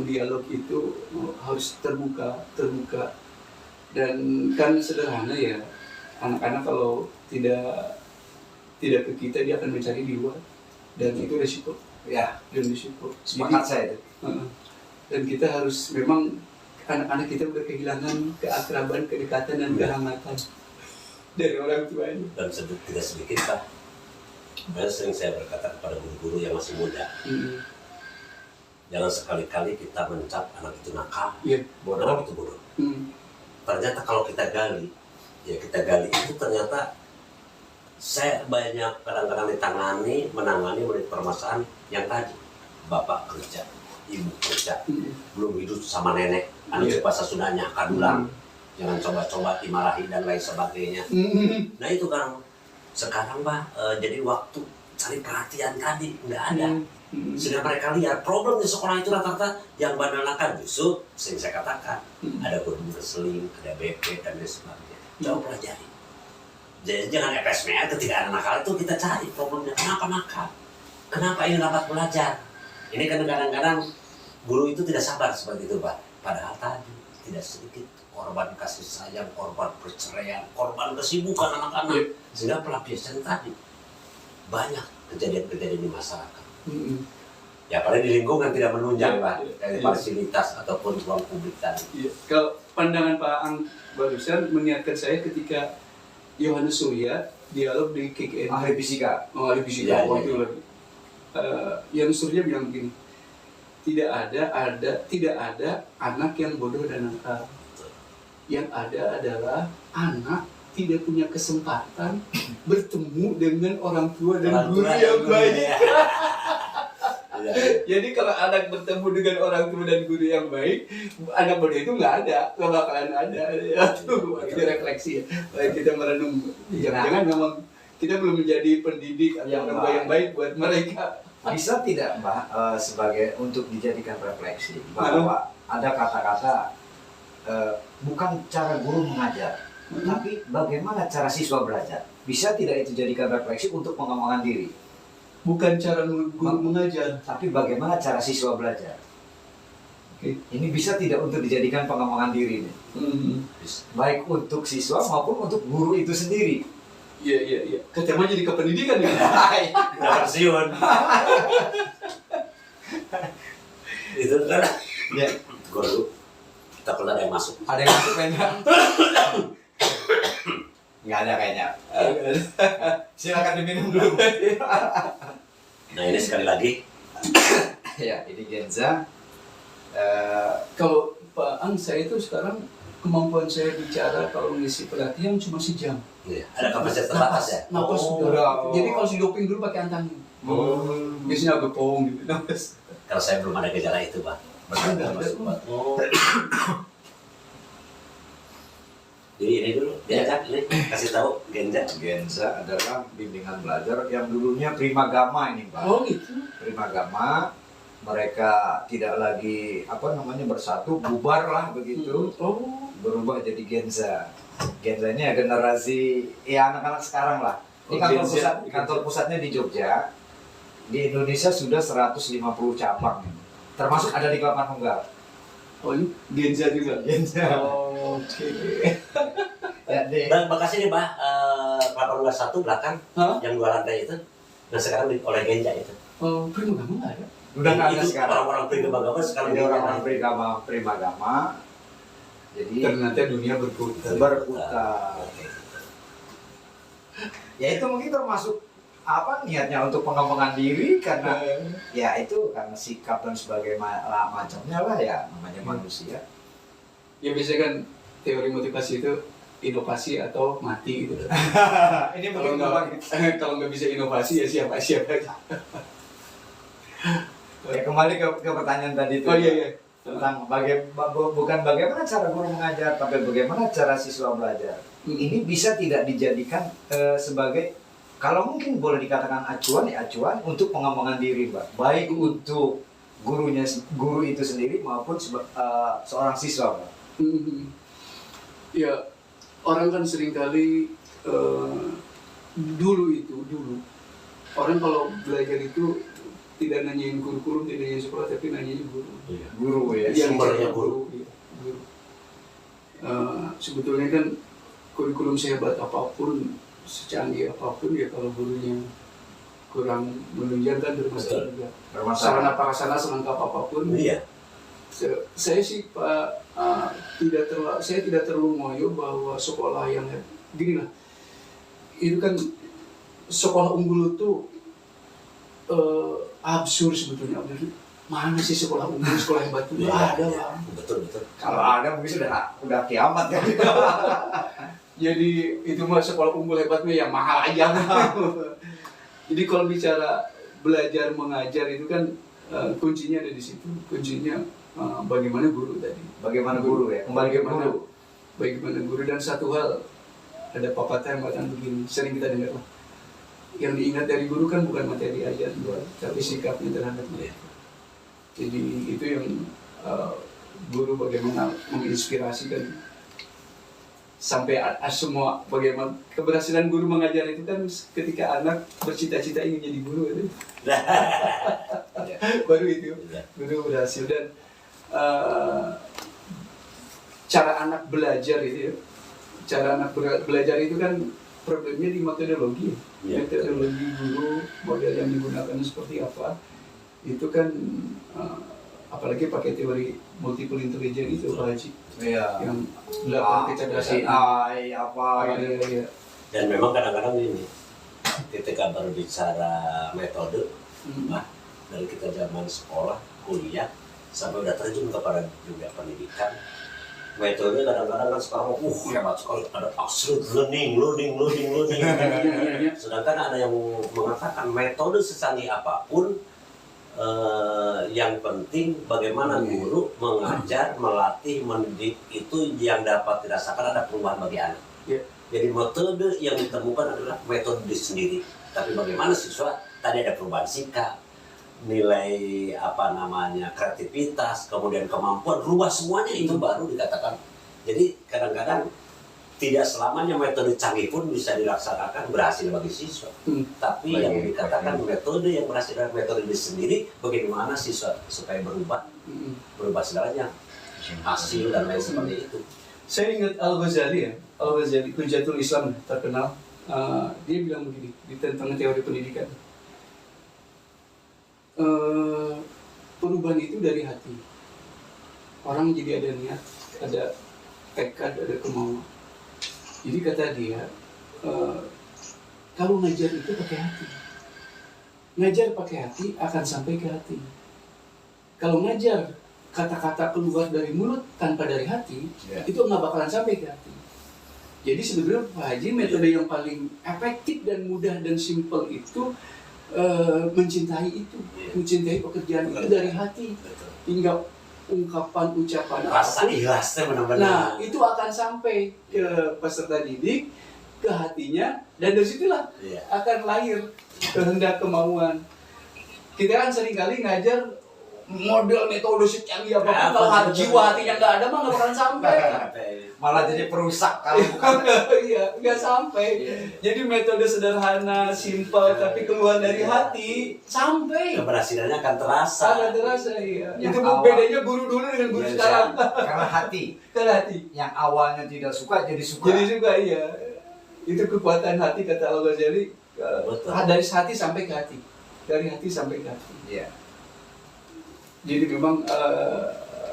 Speaker 2: dialog itu harus terbuka. Dan kan sederhana ya, anak-anak kalau tidak ke kita dia akan mencari di luar, dan itu resiko.
Speaker 3: Ya,
Speaker 2: Dan risiko.
Speaker 3: sepakat saya itu.
Speaker 2: Dan kita harus memang anak-anak kita udah kehilangan keakraban, kedekatan dan kehangatan dari orang tuanya.
Speaker 1: Dan tidak sedikit Pak. Makanya sering saya berkata kepada guru-guru yang masih muda, jangan sekali-kali kita mencap anak itu nakal,
Speaker 2: Iya.
Speaker 1: anak itu bodoh. Ternyata kalau kita gali itu ternyata saya banyak kadang-kadang menangani permasalahan yang tadi, bapak kerja, ibu kerja, belum hidup sama nenek, anak bahasa Sundanya kadulang, jangan coba-coba dimarahi dan lain sebagainya. Nah itu kan sekarang Pak, jadi waktu cari perhatian tadi nggak ada, sehingga mereka lihat problem di sekolah itu rata-rata yang bananakan justru sering saya katakan ada guru berseling, ada BP dan lain sebagainya. Coba pelajari. Jadi jangan FSMR ketika ada nakal itu kita cari problemnya, kenapa nakal, kenapa ini lambat belajar. Ini kan kadang-kadang guru itu tidak sabar seperti itu Pak. Padahal tadi tidak sedikit korban kasih sayang, korban perceraian, korban kesibukan anak-anak, sehingga pelampiasan tadi banyak kejadian-kejadian di masyarakat. Ya paling di lingkungan tidak menunjang Pak, dari fasilitas ataupun ruang publik tadi.
Speaker 2: Iya. Kalau pandangan Pak Ang barusan mengingatkan saya ketika Yohanes Surya dialog di KKN.
Speaker 3: Ahli fisika.
Speaker 2: Ahli fisika.
Speaker 1: Ya,
Speaker 2: Waktu lagi. Yohanes Surya bilang begini, tidak ada anak yang bodoh dan nakal. Yang ada adalah anak tidak punya kesempatan bertemu dengan orang tua dan guru yang baik. Jadi kalau anak bertemu dengan orang tua dan guru yang baik, anak bodoh itu nggak bakalan ada. Ya, tuh, itu refleksi ya. Kita merenung. Jangan-jangan memang kita belum menjadi pendidik atau orang tua yang baik buat mereka.
Speaker 3: Bisa tidak Mbak, sebagai untuk dijadikan refleksi bahwa ada kata-kata bukan cara guru mengajar, tapi bagaimana cara siswa belajar. Bisa tidak itu jadikan refleksi untuk pengembangan diri?
Speaker 2: Bukan cara guru mengajar,
Speaker 3: tapi bagaimana cara siswa belajar.
Speaker 2: Oke.
Speaker 3: Ini bisa tidak untuk dijadikan pengembangan diri nih? Baik untuk siswa maupun untuk guru itu sendiri.
Speaker 2: Iya. Ketema jadi kependidikan ya.
Speaker 1: Udah pensiun. Itu kan
Speaker 3: Ya.
Speaker 1: guru kita pernah ada yang masuk.
Speaker 3: Ada yang masuk kayaknya? Nggak ada kayaknya. Silakan diminum dulu.
Speaker 1: Nah ini sekali lagi
Speaker 3: Ya, ini Genza.
Speaker 2: Kalau Pak Ang, saya itu sekarang kemampuan saya bicara kalau ngisi pelatihan cuma sejam.
Speaker 1: ada kapasitas terbatas ya.
Speaker 2: Napas sudah. Jadi kalau si doping dulu pakai antangin. Biasanya agak pong gitu. Napas.
Speaker 1: Kalau saya belum ada gejala itu Pak.
Speaker 2: Ada.
Speaker 1: Jadi ini dulu diajak ini kasih tahu Genza.
Speaker 3: Genza adalah bimbingan belajar yang dulunya Primagama ini, Pak.
Speaker 2: Oh gitu.
Speaker 3: Primagama, mereka tidak lagi bersatu, bubar lah begitu.
Speaker 2: Oh.
Speaker 3: Berubah jadi Genza. Genza ini ya generasi anak-anak sekarang lah. Ini kantor pusatnya di Jogja. Di Indonesia sudah 150 cabang. Termasuk ada di Kelapa Nunggal.
Speaker 2: Oh ini Genza juga.
Speaker 3: Genza.
Speaker 2: Oh, oke.
Speaker 3: Ya,
Speaker 1: Dan makasih nih Pak, Kelapa Nunggal 1 belakang yang 2 lantai itu. Nah sekarang oleh Genza itu.
Speaker 2: Oh, Primagama nggak ada.
Speaker 3: udah nggak ada
Speaker 1: Itu
Speaker 3: sekarang.
Speaker 1: orang-orang Primagama sekarang
Speaker 3: Ini
Speaker 1: Genza.
Speaker 3: orang-orang Primagama. Jadi
Speaker 2: Ternyata dunia berputar.
Speaker 3: Ya itu mungkin termasuk niatnya untuk pengembangan diri karena ya itu karena sikap dan macamnya lah ya namanya manusia.
Speaker 2: Ya biasanya kan teori motivasi itu inovasi atau mati gitu.
Speaker 3: Ini
Speaker 2: Kalau nggak bisa inovasi ya siapa aja.
Speaker 3: Ya kembali ke pertanyaan tadi itu.
Speaker 2: Oh iya.
Speaker 3: Tentang bukan bagaimana cara guru mengajar, tapi bagaimana cara siswa belajar. Ini bisa tidak dijadikan sebagai, kalau mungkin boleh dikatakan acuan untuk pengembangan diri, Mbak. Baik untuk guru itu sendiri maupun seorang siswa, Mbak.
Speaker 2: Ya, orang kan seringkali dulu orang kalau belajar itu tidak nanyain kurikulum, tidak nanyain sekolah, tapi nanyain guru.
Speaker 1: Iya.
Speaker 3: Guru ya.
Speaker 2: Yang
Speaker 1: sumbernya
Speaker 2: guru. Iya, guru. sebetulnya kan kurikulum sehebat apapun, secanggih apapun ya kalau gurunya kurang menunjang kan bermasalah juga. Sarana prasarana selengkap apapun.
Speaker 1: Iya.
Speaker 2: Saya sih Pak saya tidak terlalu ngoyo bahwa sekolah yang gini lah. Itu kan sekolah unggul itu absurd sebetulnya. Mana sih sekolah unggul, sekolah hebat itu? Nggak ada Bang.
Speaker 1: Betul.
Speaker 3: Kalau ada mungkin udah kiamat kan.
Speaker 2: Jadi itu mah sekolah unggul hebatnya yang mahal aja. Jadi kalau bicara belajar mengajar itu kan kuncinya ada di situ. Kuncinya bagaimana guru tadi.
Speaker 3: Bagaimana guru ya? Kembali ke guru.
Speaker 2: Bagaimana guru, dan satu hal, ada pepatah yang mengatakan begini, sering kita dengar lah. Yang diingat dari guru kan bukan materi ajar, tapi sikapnya terhadap mereka. Jadi itu yang guru bagaimana menginspirasi dan sampai semua bagaimana keberhasilan guru mengajar itu kan ketika anak bercita-cita ingin jadi guru itu. Baru itu guru berhasil. Dan cara anak belajar itu ya, cara anak belajar itu kan problemnya di metodologi. Metodologi guru, model yang digunakan seperti apa, itu kan apalagi pakai teori multiple intelligence itu Pak Haji.
Speaker 3: Iya.
Speaker 2: Yang 8 kecerdasan
Speaker 3: AI apa gitu.
Speaker 2: Iya.
Speaker 1: Dan memang kadang-kadang ini ketika berbicara metode, dari kita zaman sekolah, kuliah, sampai udah terjun kepada dunia pendidikan, metode kadang-kadang kan sekarang hebat sekali, ada absolute learning. Sedangkan ada yang mengatakan metode secanggih apapun, yang penting bagaimana guru mengajar, melatih, mendidik itu yang dapat dirasakan ada perubahan bagi anak. Jadi metode yang ditemukan adalah metode sendiri, tapi bagaimana siswa tadi ada perubahan sikap, nilai kreativitas, kemudian kemampuan, rubah semuanya itu baru dikatakan. Jadi kadang-kadang tidak selamanya metode canggih pun bisa dilaksanakan berhasil bagi siswa. Tapi yang dikatakan metode yang berhasil adalah metode itu sendiri, bagaimana siswa supaya berubah segalanya, hasil dan lain seperti itu.
Speaker 2: Saya ingat Al-Ghazali ya, Al-Ghazali, Hujatul Islam terkenal. Dia bilang begini tentang teori pendidikan. Perubahan itu dari hati. Orang jadi ada niat, ada tekad, ada kemauan. Jadi kata dia, kalau ngajar itu pakai hati. Ngajar pakai hati akan sampai ke hati. Kalau ngajar kata-kata keluar dari mulut tanpa dari hati, itu nggak bakalan sampai ke hati. Jadi sebenarnya Pak Haji, metode yang paling efektif dan mudah dan simpel itu mencintai itu, mencintai pekerjaan itu dari hati hingga ungkapan ucapan
Speaker 1: rasa
Speaker 2: apapun.
Speaker 1: ikhlasnya benar-benar.
Speaker 2: Nah itu akan sampai ke peserta didik, ke hatinya, dan dari situlah akan lahir kehendak kemauan. Kita kan seringkali ngajar model metode secanggih apapun, kalau jiwa hatinya nggak ada mah nggak bakalan sampai.
Speaker 3: Malah jadi perusak kalau bukan.
Speaker 2: Iya, nggak sampai. Jadi metode sederhana, simpel, tapi keluar dari hati sampai.
Speaker 1: Keberhasilannya akan terasa.
Speaker 2: Akan terasa, iya.
Speaker 3: Yang
Speaker 2: Itu
Speaker 3: awal.
Speaker 2: bedanya guru dulu dengan guru sekarang.
Speaker 3: Karena hati.
Speaker 2: Karena hati.
Speaker 3: Yang awalnya tidak suka jadi suka.
Speaker 2: Jadi juga iya. Itu kekuatan hati kata Al-Ghazali. Dari hati sampai ke hati. Dari hati sampai ke hati.
Speaker 3: Iya.
Speaker 2: Jadi memang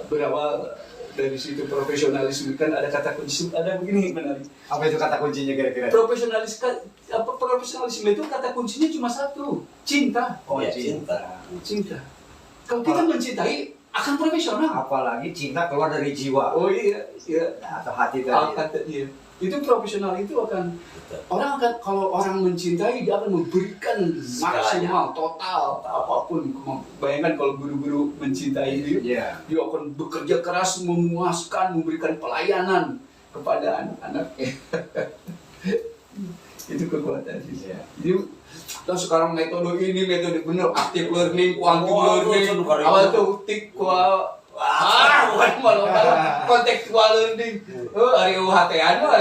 Speaker 2: berawal dari situ profesionalisme, kan ada kata kunci, ada begini menarik.
Speaker 3: Apa itu kata kuncinya kira-kira?
Speaker 2: Profesionalisme itu kata kuncinya cuma satu, cinta.
Speaker 3: Oh,
Speaker 1: cinta.
Speaker 2: Cinta. Kalau kita mencintai akan profesional.
Speaker 3: Apalagi cinta keluar dari jiwa.
Speaker 2: Oh iya, iya.
Speaker 3: Atau hati tadi.
Speaker 2: Iya. Itu profesional itu akan orang akan, kalau orang mencintai dia akan memberikan maksimal, total apapun. Bayangkan kalau guru-guru mencintai dia, dia akan bekerja keras, memuaskan, memberikan pelayanan kepada anak-anak. Itu kekuatan sih. Jadi kita sekarang metode ini, metode bener, active learning, quantum learning, apa tuh bukan malu kontekstual learning. Hari UHT-an mah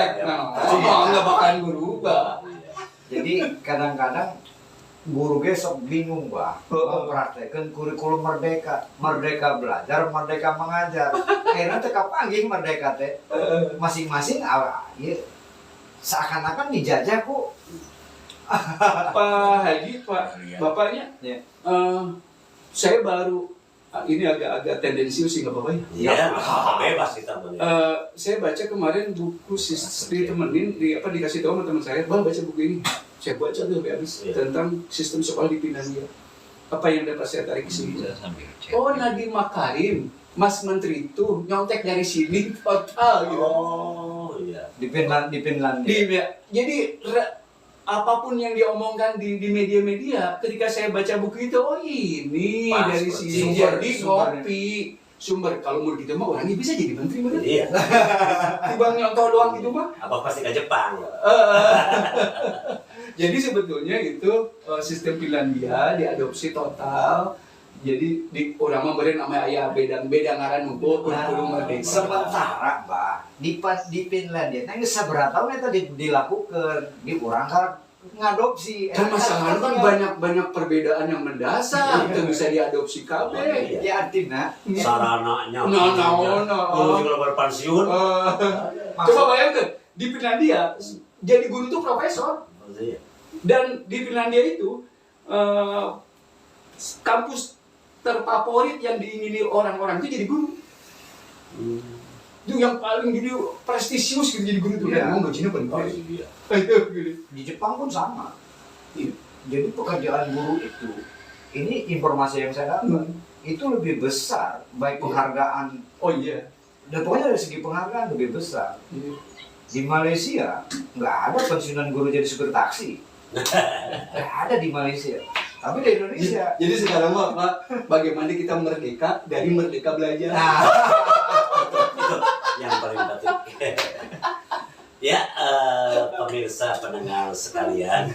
Speaker 2: nggak bakalan berubah.
Speaker 3: Jadi kadang-kadang guru gesok bingung bah mempraktekkan kurikulum merdeka, merdeka belajar, merdeka mengajar. Akhirnya teka panggil merdeka teh masing-masing ya, seakan-akan dijajah kok.
Speaker 2: Pak Haji, Pak bapaknya,
Speaker 3: Ya.
Speaker 2: saya baru ini agak tendensius sih nggak apa-apa ya.
Speaker 1: Iya, bebas kita melihat.
Speaker 2: Saya baca kemarin buku ditemenin dikasih tahu sama teman saya, "Bang, baca buku ini." Saya baca tuh sampai habis tentang sistem sekolah di Finlandia. Apa yang dapat saya tarik ke sini? Oh, Nadiem Makarim, Mas Menteri itu nyontek dari sini total gitu.
Speaker 1: Oh, iya.
Speaker 3: Di Finlandia.
Speaker 2: Jadi apapun yang diomongkan di media-media, ketika saya baca buku itu, oh ini
Speaker 1: Pas,
Speaker 2: dari sini.
Speaker 3: sumber-
Speaker 2: Jadi
Speaker 3: sumbernya.
Speaker 2: ngopi sumber kalau mau gitu mah orangnya bisa jadi menteri bener.
Speaker 1: Iya.
Speaker 2: Tibang nyontoh doang gitu mah.
Speaker 1: Apa pasti ke Jepang?
Speaker 2: Jadi sebetulnya itu sistem Finlandia diadopsi total. Jadi di orang memberi nama ayah beda ngaran nubo kurikulum merdeka.
Speaker 3: Sementara bah di Finlandia, nah seberapa tahun itu dilakukan di orang kan ngadopsi.
Speaker 2: Kan masalahnya kan banyak perbedaan yang mendasar, itu bisa diadopsi KB.
Speaker 1: Iya.
Speaker 3: Ya artinya
Speaker 1: Sarananya.
Speaker 2: No.
Speaker 1: Guru juga berpensiun.
Speaker 2: Coba bayangkan di Finlandia jadi guru itu profesor.
Speaker 1: Iya.
Speaker 2: Dan di Finlandia itu kampus terfavorit yang diingini orang-orang itu jadi guru. Itu yang paling jadi prestisius gitu jadi guru itu.
Speaker 3: Iya.
Speaker 2: Memang gajinya paling
Speaker 1: Oh,
Speaker 2: gede.
Speaker 1: iya.
Speaker 3: di Jepang pun sama.
Speaker 2: Iya.
Speaker 3: Jadi pekerjaan guru itu, ini informasi yang saya dapat, itu lebih besar, baik penghargaan,
Speaker 2: Oh iya.
Speaker 3: dan pokoknya dari segi penghargaan lebih besar.
Speaker 2: Iya.
Speaker 3: Di Malaysia nggak ada pensiunan guru jadi supir taksi, nggak ada di Malaysia. Tapi di Indonesia,
Speaker 2: Jadi sekarang mah Pak, bagaimana kita merdeka dari merdeka belajar.
Speaker 3: nah,
Speaker 1: Itu yang paling penting. Ya, pemirsa pendengar sekalian,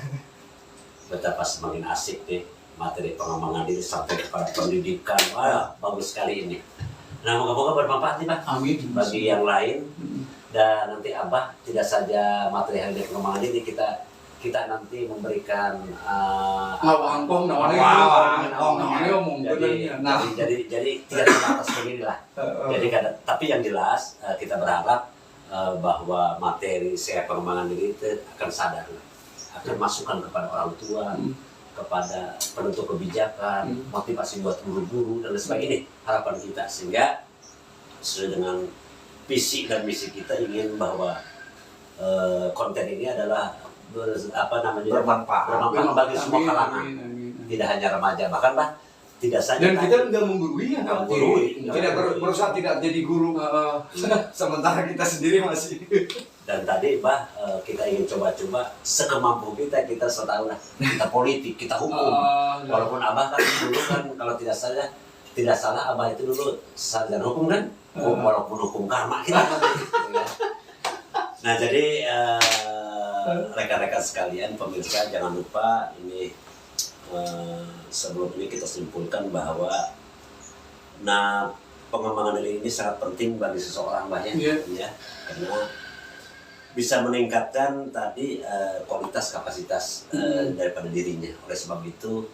Speaker 1: betapa semakin asik nih materi pengembangan diri sampai kepada pendidikan. Wah, bagus sekali ini. Nah, moga-moga bermanfaat nih Pak
Speaker 2: Amin.
Speaker 1: bagi yang lain. Dan nanti Abah tidak saja materi hari ini pengembangan diri, kita nanti memberikan
Speaker 2: Ngawangkong namanya.
Speaker 3: Ngawangkong.
Speaker 2: Namanya omong
Speaker 1: jadi,
Speaker 2: benernya.
Speaker 3: Nah.
Speaker 1: jadi tidak terbatas begini lah. Jadi tapi yang jelas kita berharap bahwa materi saya pengembangan diri itu akan sadar, akan masukan kepada orang tua, kepada penentu kebijakan, motivasi buat guru-guru dan lain sebagainya. Harapan kita sehingga sesuai dengan visi dan misi kita ingin bahwa konten ini adalah bermanfaat bagi semua kalangan, tidak hanya remaja, bahkan Pak tidak saja
Speaker 2: Dan kita nggak menggurui ya,
Speaker 1: Nggak
Speaker 2: Pak.
Speaker 1: menggurui.
Speaker 3: tidak berusaha tidak jadi guru, sementara kita sendiri masih.
Speaker 1: dan tadi Bah kita ingin coba-coba sekemampu kita setahu lah, kita politik, kita hukum. Walaupun Abah kan dulu kan kalau tidak salah Abah itu dulu sarjana hukum kan, walaupun hukum karma kita kan. Nah jadi rekan-rekan sekalian pemirsa jangan lupa ini sebelum ini kita simpulkan bahwa pengembangan diri ini sangat penting bagi seseorang banyak ya, karena bisa meningkatkan tadi kualitas kapasitas daripada dirinya. Oleh sebab itu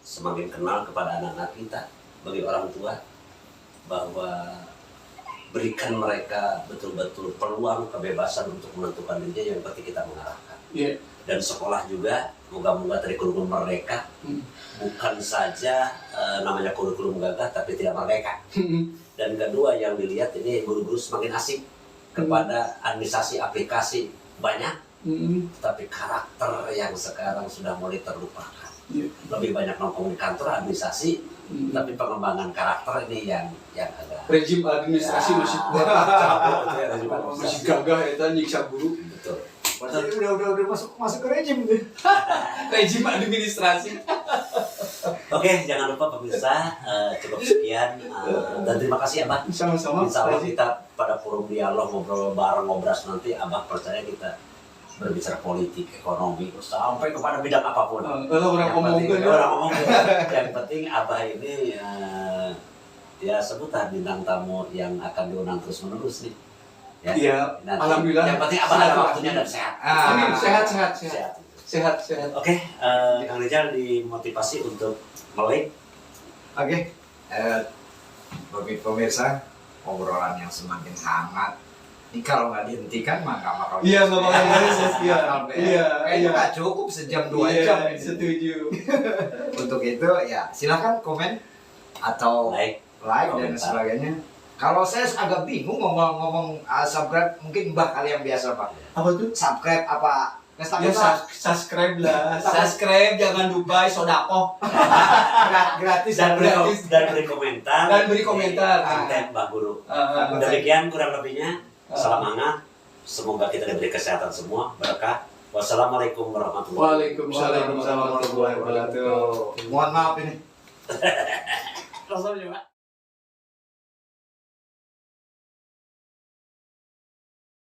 Speaker 1: semakin kenal kepada anak-anak kita bagi orang tua bahwa berikan mereka betul-betul peluang kebebasan untuk menentukan dirinya yang penting kita mengarahkan. Dan sekolah juga moga-moga dari kurikulum merdeka bukan saja namanya kurikulum gagah tapi tidak merdeka. Dan kedua yang dilihat ini guru-guru semakin asik kepada administrasi aplikasi banyak, tapi karakter yang sekarang sudah mulai terlupakan. Lebih banyak nongkrong di kantor administrasi, tapi pengembangan karakter ini yang agak
Speaker 2: Rejim administrasi masih kuat. Masih gagah ya, nyiksa guru.
Speaker 1: betul.
Speaker 3: Padahal udah masuk ke rejim tuh.
Speaker 2: Rejim administrasi.
Speaker 1: Oke, jangan lupa pemirsa, cukup sekian dan terima kasih Abah.
Speaker 2: Sama-sama.
Speaker 1: Insya Allah kita pada forum dialog ngobrol bareng ngobras nanti Abah percaya kita berbicara politik, ekonomi, sampai kepada bidang apapun.
Speaker 2: Orang
Speaker 1: Yang penting-
Speaker 2: ngomongin.
Speaker 1: orang ngomong. Yang penting Abah ini ya sebutlah bintang tamu yang akan diundang terus menerus nih.
Speaker 2: Iya,
Speaker 1: Nanti,
Speaker 2: alhamdulillah.
Speaker 1: Yang penting Abah ada waktunya dan sehat.
Speaker 2: Amin, sehat.
Speaker 1: Sehat.
Speaker 2: Sehat, sehat.
Speaker 1: Oke, Kang Rizal dimotivasi untuk melek.
Speaker 3: Oke, bagi pemirsa, obrolan yang semakin hangat. Ini kalau nggak dihentikan mah nggak bakal.
Speaker 2: Iya, nggak bakal beres, iya. Iya,
Speaker 3: Kayaknya
Speaker 2: iya.
Speaker 3: nggak cukup sejam 2
Speaker 2: Iya,
Speaker 3: jam. ini.
Speaker 2: setuju.
Speaker 3: Untuk itu ya silakan komen atau
Speaker 1: Like,
Speaker 3: like dan
Speaker 1: komentar.
Speaker 3: sebagainya. Kalau saya agak bingung ngomong subscribe, mungkin Mbah kali yang biasa Pak.
Speaker 2: Apa tuh?
Speaker 3: Subscribe apa? Nggak
Speaker 2: Ya,
Speaker 3: tahu,
Speaker 2: subscribe lah. Subscribe, jangan lupa sodakoh.
Speaker 3: gratis
Speaker 1: dan beri,
Speaker 2: gratis.
Speaker 1: dan beri komentar.
Speaker 2: Dan beri komentar.
Speaker 1: Konten Mbah Guru.
Speaker 2: Ah,
Speaker 1: Demikian kurang lebihnya. Salam hangat. Semoga kita diberi kesehatan semua, berkah. Wassalamualaikum warahmatullahi
Speaker 2: Waalaikumsalam warahmatullahi wabarakatuh.
Speaker 3: Mohon maaf ini.
Speaker 1: wabarakatuh.